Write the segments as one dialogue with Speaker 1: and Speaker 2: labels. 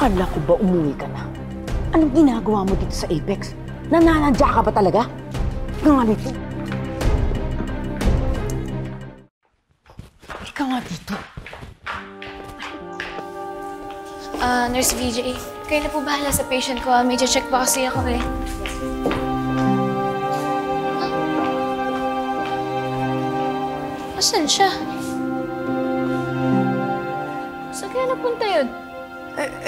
Speaker 1: Akala ko ba umuwi ka na? Anong ginagawa mo dito sa Apex? Nananadya ka ba talaga? Ikaw nga dito. Ikaw nga dito.
Speaker 2: Nurse VJ, kayo na po bahala sa patient ko. May check pa kasi ako eh. Asan siya? Saan kaya napunta yun?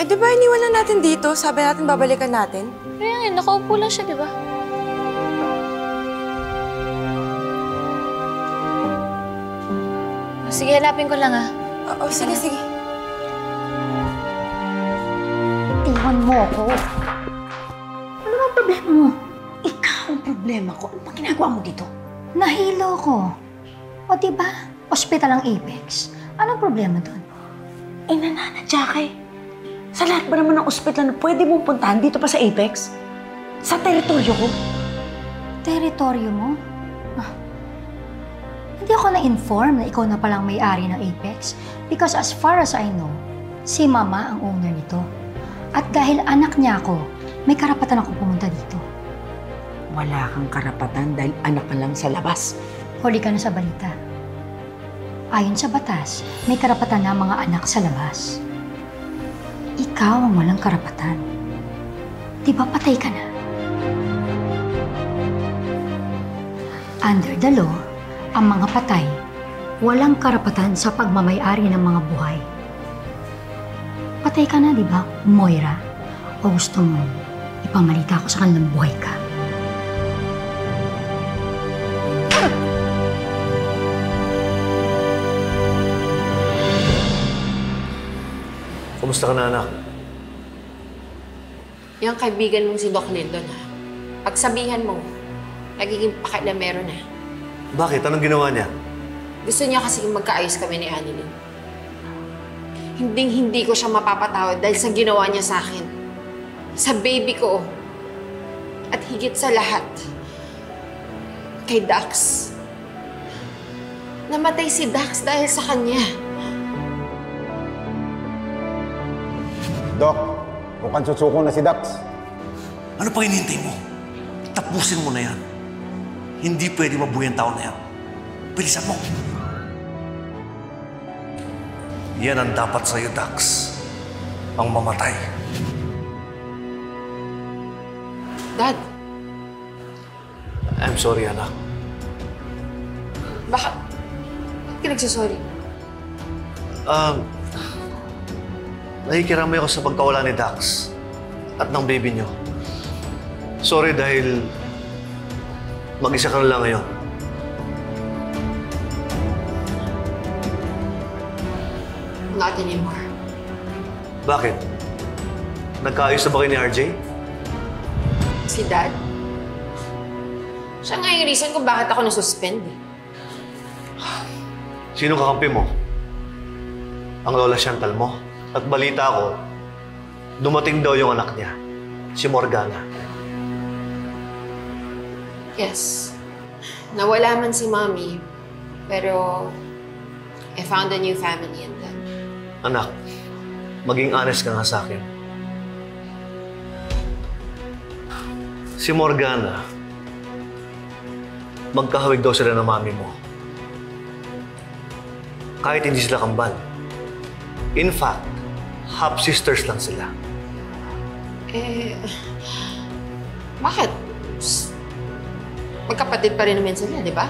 Speaker 3: Di ba iniwan natin dito? Sabi natin babalikan natin?
Speaker 2: Kaya nga, nakaupo lang siya, di ba? Sige, hanapin ko lang ah.
Speaker 3: Oo, sige, sige.
Speaker 1: Iwan mo ako. Ano ang problema mo? Ikaw ang problema ko. Ano ba ginagawa mo dito?
Speaker 4: Nahilo ko. O diba, ospital ang Apex. Anong problema doon?
Speaker 1: Eh, nananadya ka eh. Sa lahat ba naman ng ospital na pwede mong puntahan dito pa sa Apex? Sa teritoryo ko?
Speaker 4: Teritoryo mo? Ah. Hindi ako na-inform na ikaw na palang may-ari ng Apex because as far as I know, si Mama ang owner nito. At dahil anak niya ako, may karapatan ako pumunta dito.
Speaker 1: Wala kang karapatan dahil anak ka lang sa labas.
Speaker 4: Huli ka na sa balita. Ayon sa batas, may karapatan na ang mga anak sa labas. Ikaw ang walang karapatan. Di ba patay ka na? Under the law, ang mga patay, walang karapatan sa pagmamay-ari ng mga buhay. Patay ka na, di ba, Moira? O gusto mo, ipamalita ko sa kanilang buhay ka?
Speaker 5: Kumusta ka na, anak?
Speaker 6: Yung kaibigan mong si Doc Lindon, ha? Pagsabihan mo, nagiging pakialamero na.
Speaker 5: Bakit? Anong ginawa niya?
Speaker 6: Gusto niya kasi magkaayos kami ni Annalyn. Hinding-hindi ko siya mapapatawad dahil sa ginawa niya sa akin. Sa baby ko. At higit sa lahat, kay Dax. Namatay si Dax dahil sa kanya.
Speaker 7: Doc, mukhang susuko na si Dax.
Speaker 5: Ano pa hinihintay mo? Tapusin mo na yan. Hindi pwede mabuhay ang tao na yan. Bilisan mo. Yan ang dapat sa'yo, Dax. Ang mamatay.
Speaker 6: Dad,
Speaker 5: I'm sorry, anak.
Speaker 6: bakit ka nagsasorry?
Speaker 5: Nakikiramay ako sa pagkawala ni Dax at ng baby niyo. Sorry dahil mag-isa ka na lang ngayon.
Speaker 6: Not anymore.
Speaker 5: Bakit? Nagkaayos na ba kayo ni RJ?
Speaker 6: Si Dad? Siya nga yung reason kung bakit ako nasuspend.
Speaker 5: Sino kakampi mo? Ang Lola Chantal mo? At balita ko, dumating daw yung anak niya, si Morgana.
Speaker 6: Yes. Nawala man si Mommy, pero I found a new family in them.
Speaker 5: Anak, maging honest ka nga sa akin. Si Morgana, magkahawig daw sila ng mami mo. Kahit hindi sila kambal. In fact, half-sisters lang sila.
Speaker 6: Bakit? Magkapatid pa rin naman sila, di ba?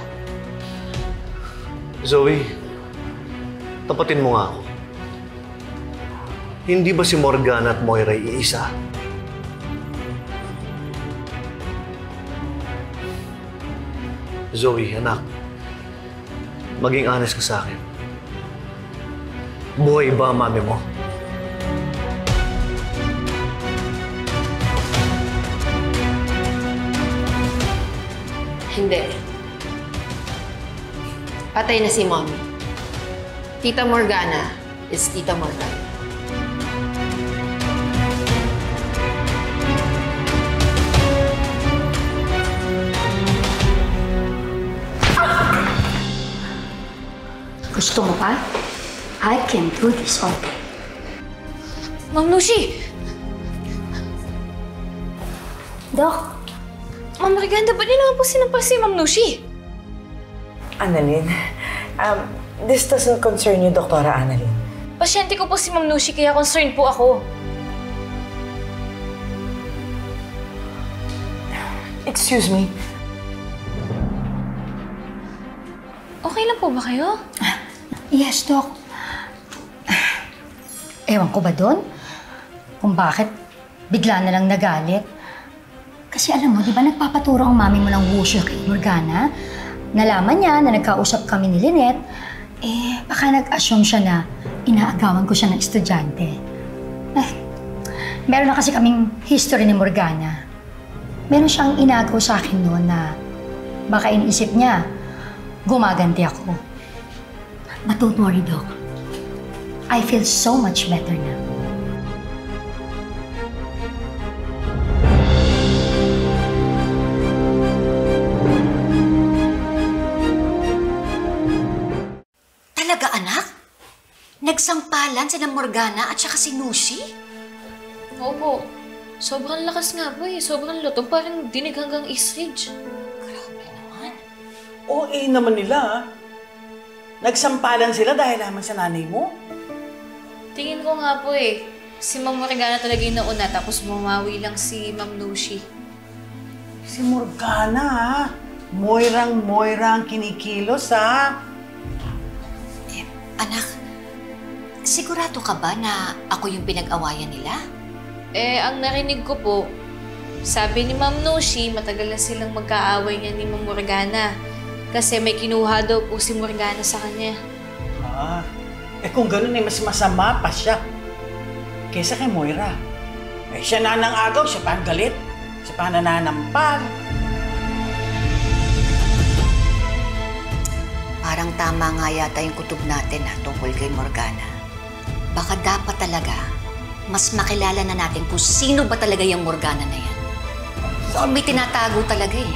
Speaker 5: Zoe, tapatin mo nga ako. Hindi ba si Morgana at Moira iisa? Zoe, anak, maging honest ka sa akin. Buhay ba ang mami mo?
Speaker 6: Hindi. Patay na si Mommy. Tita Morgana is Tita Morgana.
Speaker 4: Gusto mo pa? I can do this all day.
Speaker 2: Ma'am Lucy!
Speaker 4: Dok,
Speaker 2: Ma'am Morgana, ba't niyo naman po sinampal si Ma'am Nushi?
Speaker 1: Annalyn, this doesn't concern you, Doktora Annalyn.
Speaker 2: Pasyente ko po si Ma'am Nushi, kaya concerned po ako.
Speaker 1: Excuse me.
Speaker 2: Okay lang po ba kayo?
Speaker 4: yes, Dok. Ewan ko ba doon? Kung bakit bigla na lang nagalit? Kasi alam mo, di ba nagpapaturo ang mami mo ng wushu kay Morgana? Nalaman niya na nagkausap kami ni Lynette, baka nag-assume siya na inaagawan ko siya ng estudyante. Meron na kasi kaming history ni Morgana. Meron siyang inagaw sa akin noon na baka iniisip niya, gumaganti ako. But don't worry, Doc. I feel so much better now.
Speaker 8: Talaga, anak? Nagsampalan sila Morgana at saka si Nushi?
Speaker 2: Opo. Sobrang lakas nga po eh. Sobrang lutong. Parang dinig hanggang East Ridge.
Speaker 8: Grabe naman.
Speaker 9: OA naman nila. Nagsampalan sila dahil naman sa nanay mo.
Speaker 2: Tingin ko nga po eh. Si Ma'am Morgana talaga yung nauna, tapos bumawi lang si Ma'am Nushi.
Speaker 9: Si Morgana, ha? Moira ang kinikilos, ha?
Speaker 8: Anak, sigurado ka ba na ako yung pinag-awayan nila?
Speaker 2: Ang narinig ko po, sabi ni Ma'am Nushi, matagal na silang magkaaway niya ni Ma'am Morgana. Kasi may kinuha daw po si Morgana sa kanya.
Speaker 9: Kung ganun mas masama pa siya kaysa kay Moira. Siya na nang agaw, siya pa ang galit. Siya pa nananampal.
Speaker 8: Parang tama nga yata yung kutob natin tungkol kay Morgana. Baka dapat talaga mas makilala na natin kung sino ba talaga yung Morgana na yan. Mukhang may tinatago talaga eh.